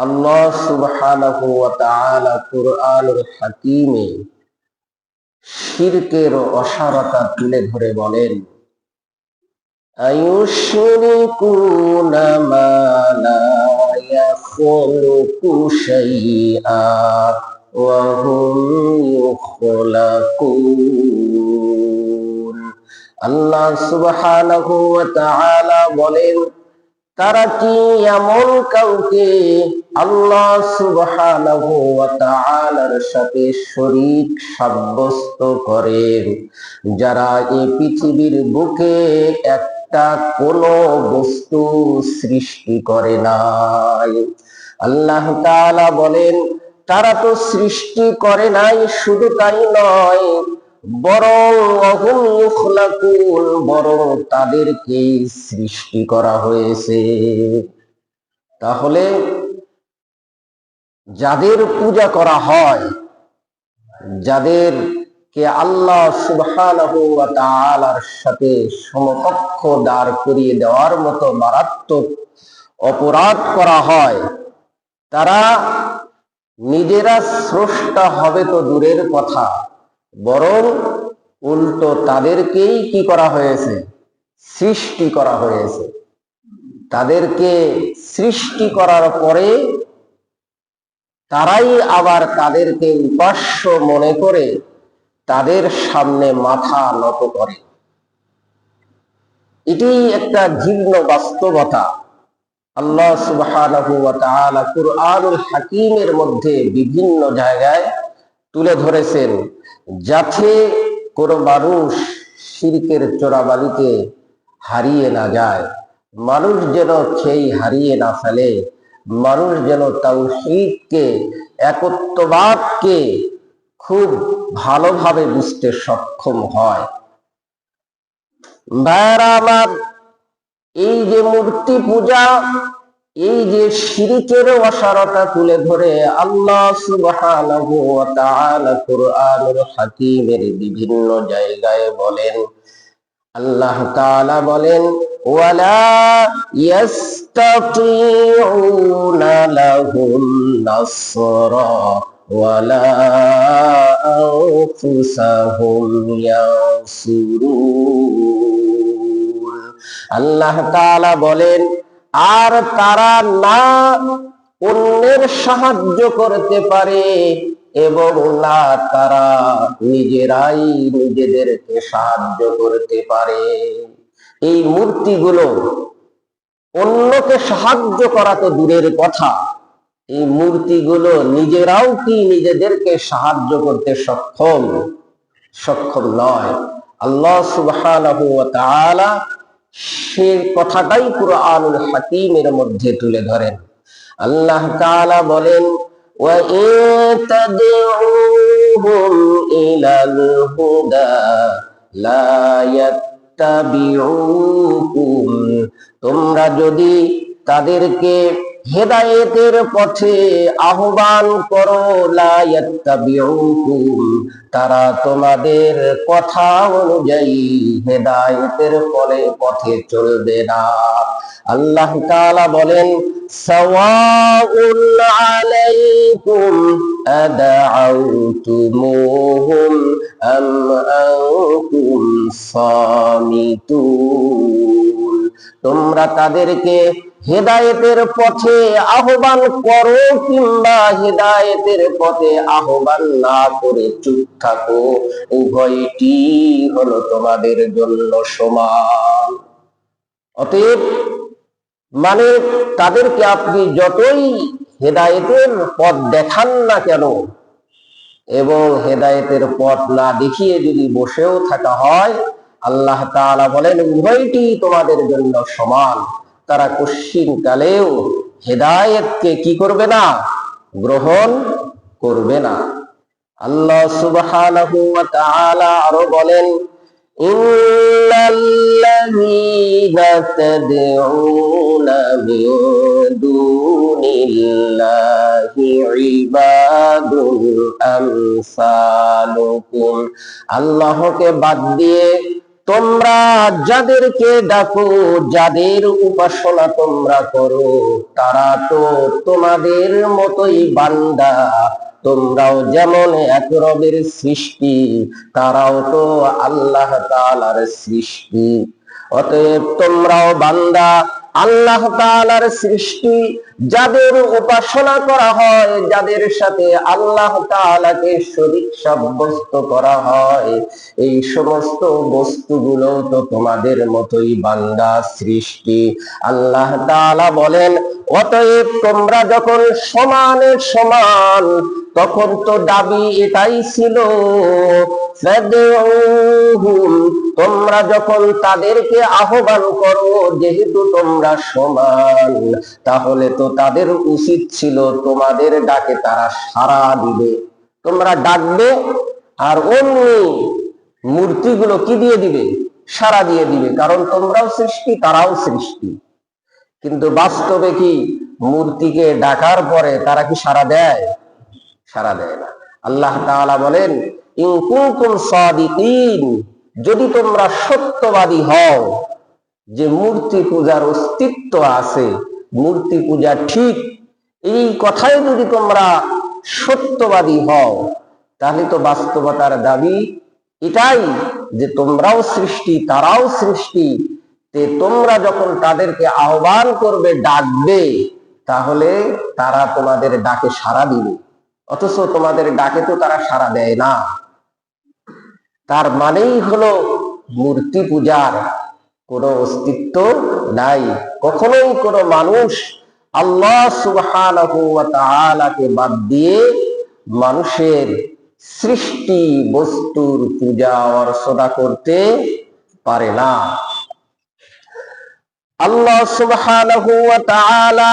আল্লাহ সুবহানাহু ওয়া তাআলা কুরআনুল হাকীমে শিরকের অসারতা তুলে ধরে বলেন, আয়ুশরিকুনা মা লা ইয়াখলুকু শাইআ ওয়া হুম ইউখলাকুন। আল্লাহ সুবহানাহু ওয়া তাআলা বলেন, তারা কি এমন কাউকে আল্লাহ সুবহানাহু ওয়া তাআলার সাথে শরীক সাব্যস্ত করে, যারা এই পৃথিবীর বুকে একটা কোনো বস্তু সৃষ্টি করে নাই। আল্লাহ তাআলা বলেন, তারা তো সৃষ্টি করে নাই, শুধু তাই নয়, বরং অহুম ইখলাকুন, বরং তাদেরকে সৃষ্টি করা হয়েছে। তাহলে যাদের পূজা করা হয়, যাদেরকে আল্লাহ সুবহানাহু ওয়া তাআলার সাথে সমকক্ষ দাঁড় করিয়ে দেওয়ার মতো মারাত্মক অপরাধ করা হয়, তারা নিজেরা স্রষ্টা হবে তো দূরের কথা, বরং উল্টো তাদেরকেই কি করা হয়েছে? সৃষ্টি করা হয়েছে। তাদেরকে সৃষ্টি করার পরে তারাই আবার তাদেরকে উপাস্য মনে করে তাদের সামনে মাথা নত করে। এটি একটা জীর্ণ বাস্তবতা। আল্লাহ সুবহানাহু ওয়া তাআলা কুরআনুল হাকীমের মধ্যে বিভিন্ন জায়গায় তুলে ধরেছেন, যাতে কোন মানুষ শিরকের চোরাবালিতে হারিয়ে না যায়, মানুষ যেন সেই হারিয়ে না ফেলে, মানুষ যেন তাওহীদকে, একত্ববাদকে খুব ভালোভাবে বুঝতে সক্ষম হয়। ভাইরা আমার, এই যে মূর্তি পূজা, এই যে শিরকের অসারতা তুলে ধরে আল্লাহ সুবহানাহু ওয়া তাআলা কুরআনুল হাকীমের বিভিন্ন জায়গায় বলেন, আল্লাহ তাআলা বলেন, ওয়ালা ইস্তাতিউনা লাহুম নাসরা ওয়ালা আনফুসাহুম ইয়ানসুরুন। আল্লাহ তাআলা বলেন, আর তারা না অন্যের সাহায্য করতে পারে এবং না তারা নিজেরাই নিজেদেরকে সাহায্য করতে পারে। এই মূর্তিগুলো অন্যকে সাহায্য করা তো দূরের কথা, এই মূর্তিগুলো নিজেরাও কি নিজেদেরকে সাহায্য করতে সক্ষম নয়। আল্লাহ সুবহানাহু ওয়া তাআলা সে কথাটাই কুরআনুল হাকীমের মধ্যে তুলে ধরেন। আল্লাহ তাআলা বলেন, ওয়া ইন তাদউহুম ইলাল হুদা লা ইয়াত্তাবিউকুম, তোমরা যদি তাদেরকে হেদায়েতের পথে আহ্বান করো, লা ইয়াত্তাবিউকুম, তারা তোমাদের কথা অনুযায়ী হেদায়েতের পথে চলবে না। আল্লাহ তাআলা বলেন, সাওয়াউন আলাইকুম আদআউতুমুহুম আম আনতুম সামিতুন, তোমরা তাদেরকে হেদায়েতের পথে আহ্বান করো কিংবা হেদায়েতের পথে আহ্বান না করে চুপ থাকো, উভয়টি হলো তোমাদের জন্য সমান। অতএব মানে তাদেরকে আপনি যতই হেদায়েতের পথ দেখান না কেন এবং হেদায়েতের পথ না দেখিয়ে যদি বসেও থাকা হয়, আল্লাহ তাআলা বলেন উভয়টি তোমাদের জন্য সমান। তারা কশিনকালেও হেদায়েতকে কি করবে না? গ্রহণ করবে না। আল্লাহ সুবহানাহু ওয়া তাআলা আরো বলেন, ইন্নাল্লাযীনা তাদউনা মিন দুনিল্লাহি ইবাদুন আমসালুকুম, আল্লাহকে বাদ দিয়ে তোমরা যাদেরকে ডাকো, যাদের উপাসনা তোমরা করো, তারা তো তোমাদের মতোই বান্দা। তোমরাও যেমন এক রবের সৃষ্টি, তারাও তো আল্লাহ তাআলার সৃষ্টি। অতএব তোমরাও বান্দা, আল্লাহ তাআলার সৃষ্টি। যাদের উপাসনা করা হয়, যাদের সাথে আল্লাহ তাআলাকে শরীক সাব্যস্ত করা হয়, এই সমস্ত বস্তুগুলো তো তোমাদের মতোই বান্দা, সৃষ্টি। আল্লাহ তাআলা বলেন, অতএব তোমরা যখন সমানে সমান, তখন তো দাবি এটাই ছিল, তোমরা যখন তাদেরকে আহ্বান করো, যেহেতু তোমরা সমান, তাহলে তো তাদের উচিত ছিল তোমাদের ডাকে তারা সাড়া দিবে। তোমরা ডাকবে আর অমনি মূর্তিগুলো কি দিয়ে দিবে? সাড়া দিয়ে দিবে, কারণ তোমরাও সৃষ্টি, তারাও সৃষ্টি। কিন্তু বাস্তবে কি, মূর্তিকে ডাকার পরে তারা কি সাড়া দেয়? সাড়া দেয় না। আল্লাহ তাআলা বলেন, ইন কুনতুম সাদিকিন, যদি তোমরা সত্যবাদী হও যে মূর্তি পূজার অস্তিত্ব আছে, মূর্তি পূজা ঠিক, এই কথাই যদি তোমরা সত্যবাদী হও, তাহলে তো বাস্তবতার দাবি এটাই যে তোমরাও সৃষ্টি, তারাও সৃষ্টি। তোমরা যখন তাদেরকে আহ্বান করবে, ডাকবে, তাহলে তারা তোমাদের ডাকে সাড়া দিবে। অথচ তোমাদের ডাকে তো তারা সাড়া দেয় না। তার মানেই হলো মূর্তি পূজার কোনো অস্তিত্ব নাই। কখনোই কোনো মানুষ আল্লাহ সুবহানাহু ওয়া তাআলাকে বাদ দিয়ে মানুষের সৃষ্টি বস্তুর পূজা অর্চনা করতে পারে না। আল্লাহ সুবহানাহু ওয়া তাআলা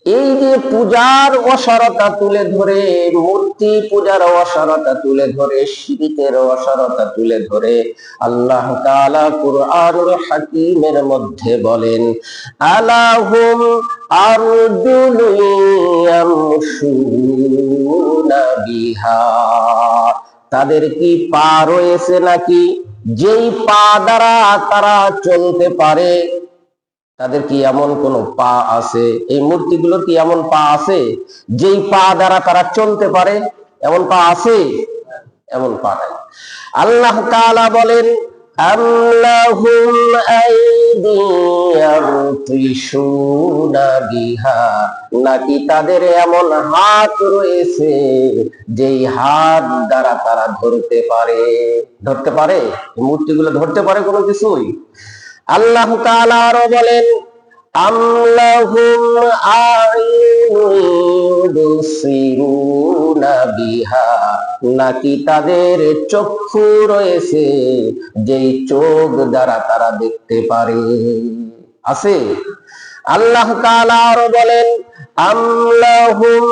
এই যে পূজার অসারতা তুলে ধরে, মূর্তি পূজার অসারতা তুলে ধরে, শিরকের অসারতা তুলে ধরে, আল্লাহ তাআলা কুরআনুল হাকীমের মধ্যে বলেন, আলাহুম আরজুলুন ইয়ামশুনা বিহা, তাদের কি পা রয়েছে নাকি, যেই পা দ্বারা তারা চলতে পারে? তাদের কি এমন কোন পা আছে? এই মূর্তিগুলোর কি এমন পা আছে যেই পা দ্বারা তারা চলতে পারে? এমন পা আছে? এমন পা নাই। আল্লাহ তাআলা বলেন, আল্লাহুম আইদিয়াবতিশুনা বিহা, নাকি তাদের এমন হাত রয়েছে যেই হাত দ্বারা তারা ধরতে পারে? ধরতে পারে? মূর্তিগুলো ধরতে পারে কোনো কিছুই? আল্লাহ তাআলা আরো বলেন, আল্লাহুম আ'ইনুন ইউবসিরুনা বিহা, নাকি তাদের চক্ষু রয়েছে যেই চোখ দ্বারা তারা দেখতে পারে? আছে? আল্লাহ তাআলা আরো বলেন, আল্লাহুম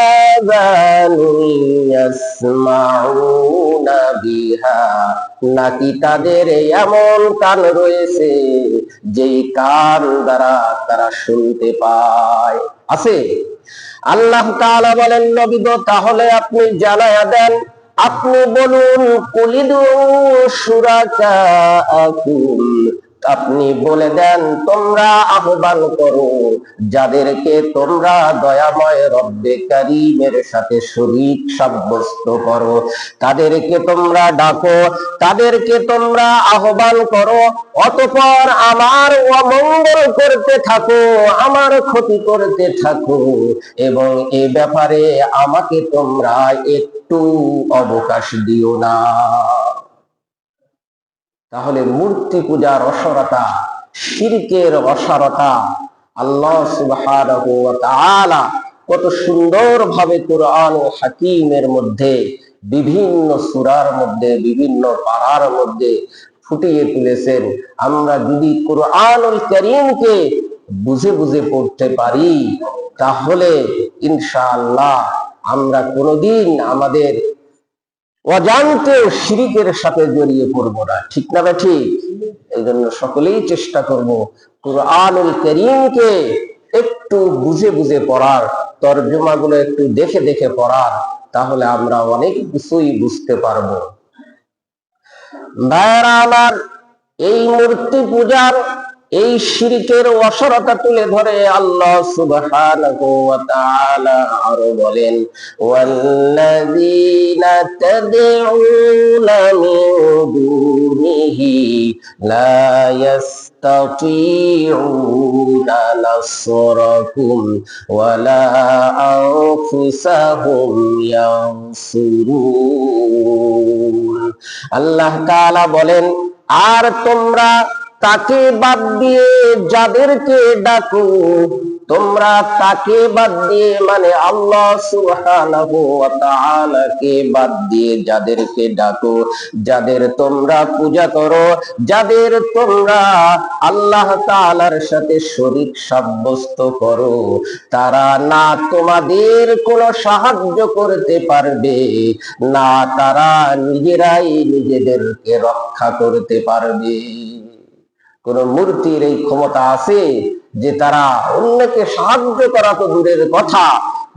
আযানুন ইয়াসমাউনা বিহা, নাকি তাদের এমন কান রয়েছে যেই কান দ্বারা তারা শুনতে পায়? আছে? আল্লাহ তাআলা বলেন, নবী গো, তাহলে আপনি জানায়া দেন, আপনি বলুন, কুলিদু শুরাকাআকুম, আপনি বলে দেন, তোমরা আহ্বান করো যাদেরকে তোমরা দয়াময় রব্বে কারীমের সাথে শরীক সাব্যস্ত করো, তাদেরকে তোমরা ডাকো, তাদেরকে তোমরা আহ্বান করো, অতঃপর আমার অমঙ্গল করতে থাকো, আমার ক্ষতি করতে থাকো, এবং এ ব্যাপারে আমাকে তোমরা একটু অবকাশ দিও না। তাহলে মূর্তি পূজার অসারতা, শিরকের অসারতা আল্লাহ সুবহানাহু ওয়া তাআলা কত সুন্দরভাবে কুরআন ও হাকীমের মধ্যে, বিভিন্ন সূরার মধ্যে, বিভিন্ন পারার মধ্যে ফুটিয়ে তুলেছেন। আমরা যদি কুরআনুল কারীমকে বুঝে বুঝে পড়তে পারি, তাহলে ইনশাআল্লাহ আমরা কোনোদিন আমাদের অজান্তে শিরকের সাথে জড়িয়ে পড়বো না। ঠিক না ঠিক? এই জন্য সকলেই চেষ্টা করব কুরআনুল কারীমকে একটু বুঝে বুঝে পড়ার, তরজমাগুলো একটু দেখে দেখে পড়ার, তাহলে আমরা অনেক কিছুই বুঝতে পারবো। ভাইরা আমার, এই মূর্তি পূজার এই শিরকের অসরতা তুলে ধরে আল্লাহ সুবহানাহু ওয়া তাআলা আরো বলেন, ওয়াল্লাযীনা তাদউনা মিন দুনিহি লা ইয়াস্তাতিউনা নাসরাকুম ওয়ালা আনফুসাহুম ইয়ানসুরুন। আল্লাহ তাআলা বলেন, আর তোমরা তাকে বাদ দিয়ে যাদেরকে ডাকো, তোমরা তাকে বাদ দিয়ে মানে আল্লাহ সুবহানাহু ওয়া তাআলাকে বাদ দিয়ে যাদেরকে ডাকো, যাদের তোমরা পূজা করো, যাদের তোমরা আল্লাহ তাআলার সাথে শরীক সাব্যস্ত করো, তারা না তোমাদের কোনো সাহায্য করতে পারবে, না তারা নিজেরাই নিজেদেরকে রক্ষা করতে পারবে। কোন মূর্তির এই ক্ষমতা আছে যে তারা অন্যকে সাহায্য করা তো দূরের কথা,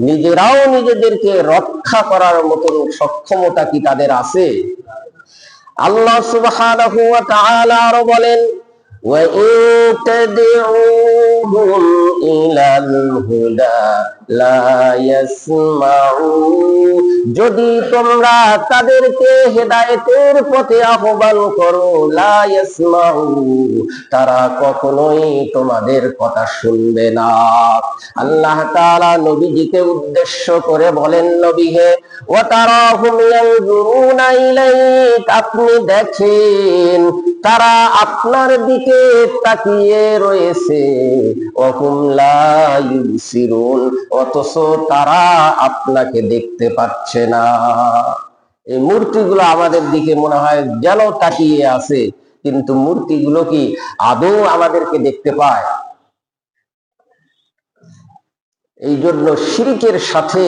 নিজেরাও নিজেদেরকে রক্ষা করার মতন সক্ষমতা কি তাদের আছে? আল্লাহ সুবহানাহু ওয়া তাআলা আরো বলেন, وَإِن تَدْعُوهُمْ إِلَى الْهُدَى لَا يَسْمَعُوا। যদি তোমরা তাদেরকে হেদায়েতের পথে আহ্বান করো, লা ইয়াসমাউ, তারা কখনোই তোমাদের কথা শুনবে না। আল্লাহ তাআলা নবীজিকে উদ্দেশ্য করে বলেন, নবী হে, ওয়া তারাহুম ইয়ানজুরুনা ইলাইক, আপনি দেখেন তারা আপনার দিকে তাকিয়ে রয়েছে, ওয়াহুম লা ইউবসিরুন, অথচ তারা আপনাকে দেখতে পাচ্ছে না। এই মূর্তিগুলো আমাদের দিকে মনে হয় যেন তাকিয়ে আছে, কিন্তু মূর্তিগুলো কি আদৌ আমাদেরকে দেখতে পায়? এই জন্য শিরকের সাথে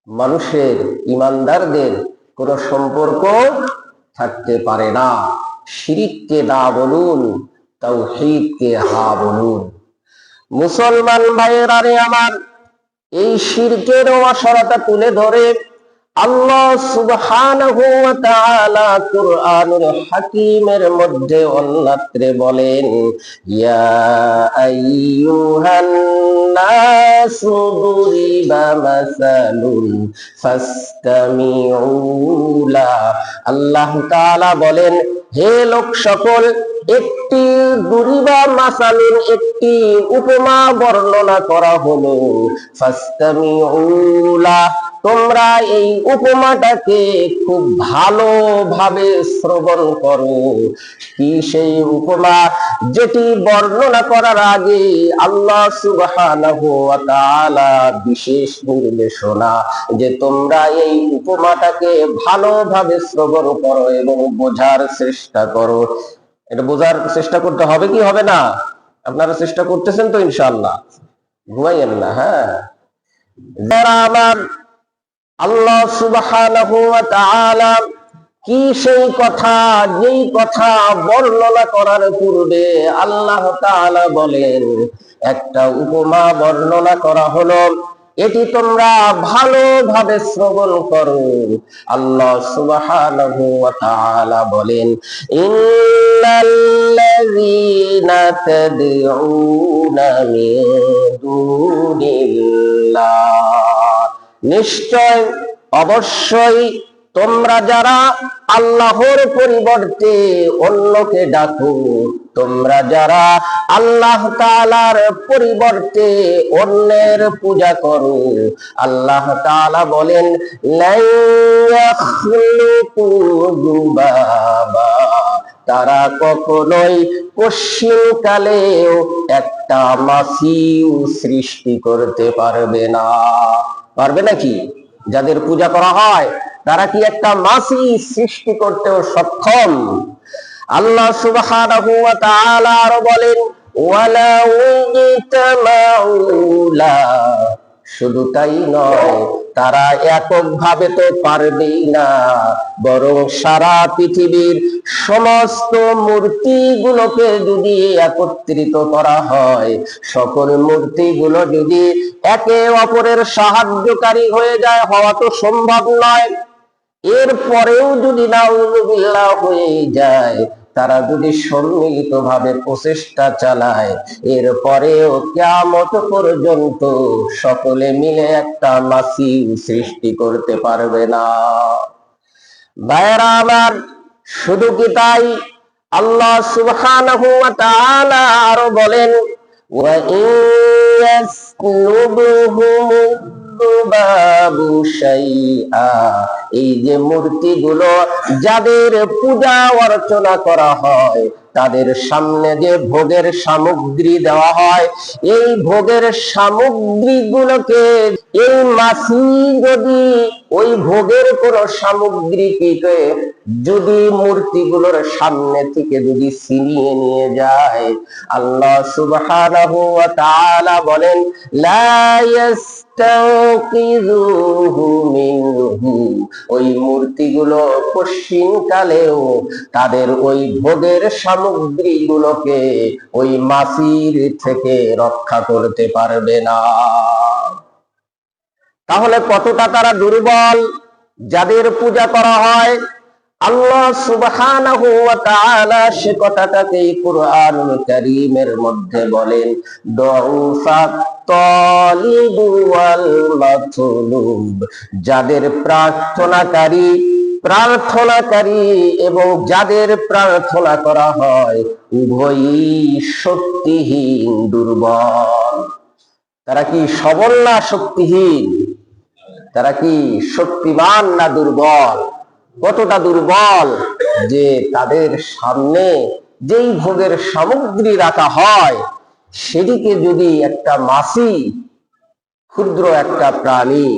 মানুষের, ইমানদারদের কোনো সম্পর্ক থাকতে পারে না। শিরককে না বলুন, তাওহীদকে হা বলুন। মুসলমান ভাইয়েরা রে আমার, এই শিরকের অসরতা তুলে ধরে আল্লাহ সুবহানাহু ওয়া তাআলা কুরআনুল হাকীমের মধ্যে অন্যত্রে বলেন, ইয়া আইয়ুহান নাসু দুরিবা মাসালুন ফাসতামিউ লা। আল্লাহ তাআলা বলেন, হে লোক সকল, একটি দুরিবা মাসালুন, একটি উপমা বর্ণনা করা হলো, ফাসতামিউ লা, তোমরা এই উপমাটাকে খুব ভালোভাবে শ্রবণ করো। কি সেই উপমা? যেটি বর্ণনা করার আগে আল্লাহ সুবহানাহু ওয়া তাআলা বিশেষ নির্দেশনা যে তোমরা এই উপমাটাকে ভালোভাবে শ্রবণ করো এবং বোঝার চেষ্টা করো। এটা বোঝার চেষ্টা করতে হবে কি হবে না? আপনারা চেষ্টা করতেছেন তো ইনশাআল্লাহ? ঘুমাইয়েন না। হ্যাঁ, যারা আমার, আল্লাহ সুবহানাহু ওয়া তাআলা কি সেই কথা, যেই কথা বর্ণনা করার পূর্বে আল্লাহ তাআলা বলেন একটা উপমা বর্ণনা করা হলো, এটি তোমরা ভালোভাবে শ্রবণ করো। আল্লাহ সুবহানাহু ওয়া তাআলা বলেন, ইন্নাল্লাযীনা তাদউনা মিন দুনিল্লাহ, নিশ্চয় অবশ্যই তোমরা যারা আল্লাহর পরিবর্তে অন্যকে ডাকো, তোমরা যারা আল্লাহ তাআলার পরিবর্তে অন্যের পূজা করো, আল্লাহ তাআলা বলেন, লা ইয়াখলুকু যুবাবা, তারা কখনোই পশ্চিমকালেও একটা মাছিও সৃষ্টি করতে পারবে না। পারবে নাকি? যাদের পূজা করা হয় তারা কি একটা মাছি সৃষ্টি করতেও সক্ষম? আল্লাহ সুবহানাহু ওয়া তাআলা আরো বলেন, ওয়ালা ইজতামাউ লা, শুধু তাই নয়, তারা এককভাবে তো পারবেই না, বরং সারা পৃথিবীর সমস্ত মূর্তিগুলোকে যদি একত্রিত করা হয়, সকল মূর্তিগুলো যদি একে অপরের সাহায্যকারী হয়ে যায়, হওয়া তো সম্ভব নয়। এরপরেও যদি নাউযুবিল্লাহ হয়ে যায়, তারা যদি সম্মিলিত ভাবে প্রচেষ্টা চালায়, এরপরেও কিয়ামত পর্যন্ত সকলে মিলে একটা মাসিহ সৃষ্টি করতে পারবে না। ভাইরা আমার, শুধু কি তাই, আল্লাহ সুবহানাহু ওয়া তাআলা আরো বলেন, ওয়া ইয়াসলুবহুমুদ-দুবাবু শাইআ, এই যে মূর্তিগুলো যাদের পূজা অর্চনা করা হয়, তাদের সামনে যে ভোগের সামগ্রী দেওয়া হয়, এই ভোগের সামগ্রীগুলোকে এই মাসি যদি ওই ভোগের কোন সামগ্রীকে যদি মূর্তিগুলোর সামনে থেকে যদি ছিনিয়ে নিয়ে যায়, আল্লাহ সুবহানাহু ওয়া তাআলা বলেন, লা ইয়াস্তাকিযুহু মিনহু, ওই মূর্তিগুলো পশ্চিমকালেও তাদের ওই ভোগের সামগ্রীগুলোকে ওই মাসির থেকে রক্ষা করতে পারবে না। তাহলে কতটা তারা দুর্বল যাদের পূজা করা হয়। আল্লাহ সুবহানাহু ওয়া তাআলা সে কথাটাকে কুরআনুল কারীমের মধ্যে বলেন, দুউফাত তালিবু ওয়াল মাতলুব, যাদের প্রার্থনাকারী এবং যাদের প্রার্থনা করা হয় উভয়ই শক্তিহীন, দুর্বল। তারা কি সবল না শক্তিহীন? তারা কি শক্তিমান না দুর্বল? কতটা দুর্বল যে তাদের সামনে যেই ভোগের সামগ্রী রাখা হয়, সেদিকে যদি একটা মাছি, ক্ষুদ্র একটা প্রাণী,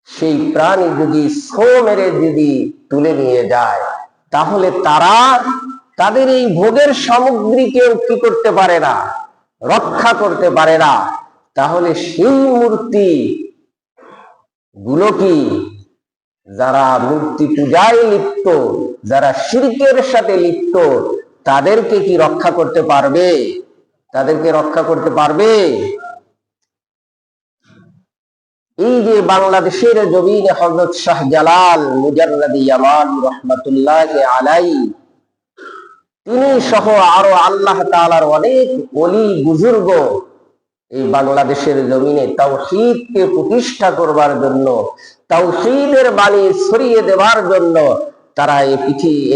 সেই প্রাণী যদি ছো মেরে যদি তুলে নিয়ে যায়, তাহলে তারা তাদের এই ভোগের সামগ্রীকেও কি করতে পারে না, রক্ষা করতে পারে না। তাহলে সেই মূর্তি গুলো কি, যারা মূর্তি পূজায় লিপ্ত, যারা শিরকের সাথে লিপ্ত, তাদেরকে কি রক্ষা করতে পারবে? তাদেরকে রক্ষা করতে পারবে? এই যে বাংলাদেশের জমিনে হযরত শাহজালাল মুজাররদি ইয়ামান রাহমাতুল্লাহ আলাইহি, তিনি সহ আরো আল্লাহ তাআলার অনেক ওলি বুজুর্গ এই বাংলাদেশের জমিনে তাওহীদকে প্রতিষ্ঠা করবার জন্য, তাওহীদের বাণী ছড়িয়ে দেওয়ার জন্য তারা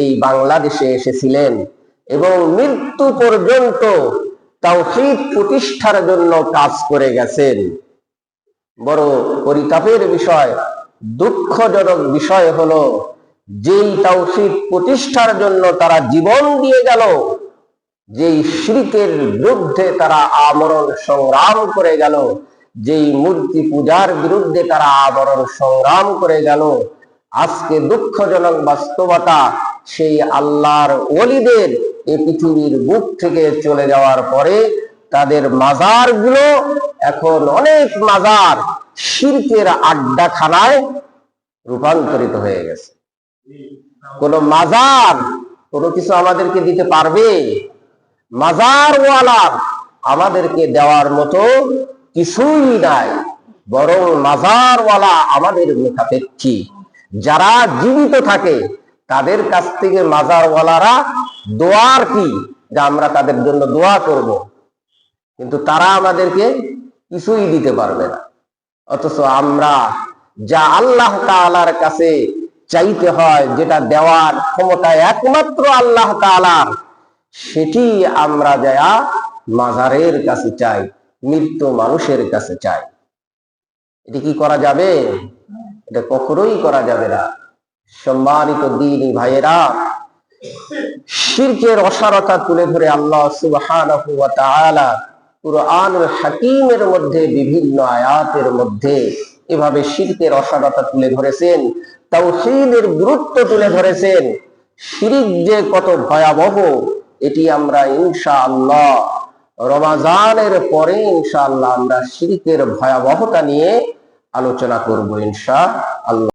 এই বাংলাদেশে এসেছিলেন এবং মৃত্যু পর্যন্ত তাওহীদ প্রতিষ্ঠার জন্য কাজ করে গেছেন। বড় পরিতাপের বিষয়, দুঃখজনক বিষয় হলো, যেই তাওহীদ প্রতিষ্ঠার জন্য তারা জীবন দিয়ে গেল, যেই শিরকের বিরুদ্ধে তারা আমরণ সংগ্রাম করে গেল, যেই মূর্তি পূজার বিরুদ্ধে তারা আমরণ সংগ্রাম করে গেল, আজকে দুঃখজনক বাস্তবতা, সেই আল্লাহর ওলিদের এই পৃথিবীর বুক থেকে চলে যাওয়ার পরে তাদের মাজার গুলো এখন অনেক মাজার শিরকের আড্ডাখানায় রূপান্তরিত হয়ে গেছে। কোন মাজার কোনো কিছু আমাদেরকে দিতে পারবে? মাজারওয়ালার আমাদেরকে দেওয়ার মতো কিছুই নাই, বরং মাজারওয়ালা আমাদের মুখাপেক্ষী। যারা জীবিত থাকে তাদের কাছ থেকে মাজারওয়ালারা দোয়ার কি, যে আমরা তাদের জন্য দোয়া করব, কিন্তু তারা আমাদেরকে কিছুই দিতে পারবে না। অথচ আমরা যা আল্লাহ তাআলার কাছে চাইতে হয়, যেটা দেওয়ার ক্ষমতা একমাত্র আল্লাহ তাআলার, সেটি আমরা যায়া মাজারের কাছে চাই, মৃত্যু মানুষের কাছে চাই। এটি কি করা যাবে? এটা কখনোই করা যাবে না। সম্মানিত দ্বীনী ভাইয়েরা, শিরকের অসারতা তুলে ধরে আল্লাহ সুবহানাহু ওয়া তাআলা কুরআনুল হাকীমের মধ্যে বিভিন্ন আয়াতের মধ্যে এভাবে শিরকের অসারতা তুলে ধরেছেন, তাওহীদের গুরুত্ব তুলে ধরেছেন। শিরক যে কত ভয়াবহ, এটি আমরা ইনশাআল্লাহ রমাজানের পরে ইনশাআল্লাহ আমরা শিরকের ভয়াবহতা নিয়ে আলোচনা করব ইনশাআল্লাহ।